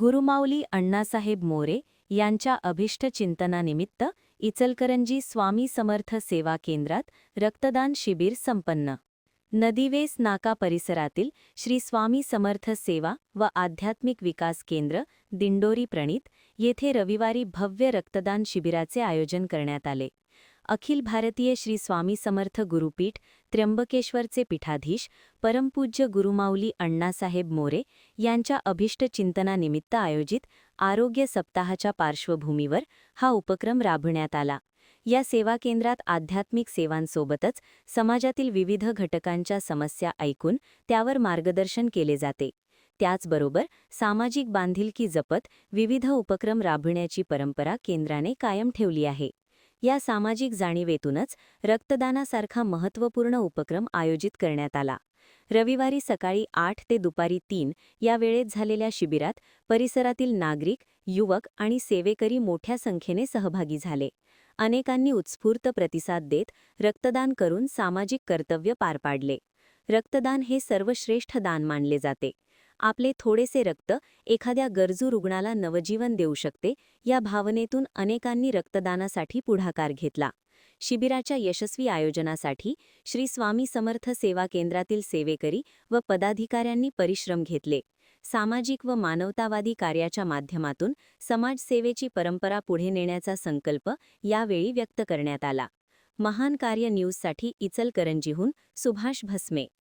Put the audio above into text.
गुरुमाऊली अण्णासाहेब मोरे यांच्या अभिष्ट चिंतनानिमित्त इचलकरंजी स्वामी समर्थ सेवा केंद्रात रक्तदान शिबिर संपन्न. नदीवेस नाका परिसरातील श्री स्वामी समर्थ सेवा व आध्यात्मिक विकास केंद्र दिंडोरी प्रणीत येथे रविवारी भव्य रक्तदान शिबिराचे आयोजन करण्यात आले. अखिल भारतीय श्री स्वामी समर्थ गुरुपीठ त्र्यंबकेश्वरचे पीठाधीश परमपूज्य गुरुमाऊली अण्णासाहेब मोरे यांच्या अभिष्ट चिंतनानिमित्त आयोजित आरोग्य सप्ताहाच्या पार्श्वभूमीवर हा उपक्रम राबविण्यात आला. या सेवा केंद्रात आध्यात्मिक सेवांसोबतच समाजातील विविध घटकांच्या समस्या ऐकून त्यावर मार्गदर्शन केले जाते. त्याचबरोबर सामाजिक बांधिलकी जपत विविध उपक्रम राबविण्याची परंपरा केंद्राने कायम ठेवली आहे. या सामाजिक जाणीवेतूनच रक्तदानासारखा महत्त्वपूर्ण उपक्रम आयोजित करण्यात आला. रविवारी सकाळी 8 ते दुपारी 3 या वेळेत झालेल्या शिबिरात परिसरातील नागरिक, युवक आणि सेवेकरी मोठ्या संख्येने सहभागी झाले. अनेकांनी उत्स्फूर्त प्रतिसाद देत रक्तदान करून सामाजिक कर्तव्य पार पाडले. रक्तदान हे सर्वश्रेष्ठ दान मानले जाते. आपले थोडेसे रक्त एखाद्या गरजू रुग्णाला नवजीवन देऊ शकते, या भावनेतून अनेकांनी रक्तदानासाठी पुढाकार घेतला. शिबिराच्या यशस्वी आयोजनासाठी श्री स्वामी समर्थ सेवा केंद्रातील सेवेकरी व पदाधिकाऱ्यांनी परिश्रम घेतले. सामाजिक व मानवतावादी कार्याच्या माध्यमातून समाजसेवेची परंपरा पुढे नेण्याचा संकल्प यावेळी व्यक्त करण्यात आला. महान कार्य न्यूजसाठी इचलकरंजीहून सुभाष भस्मे.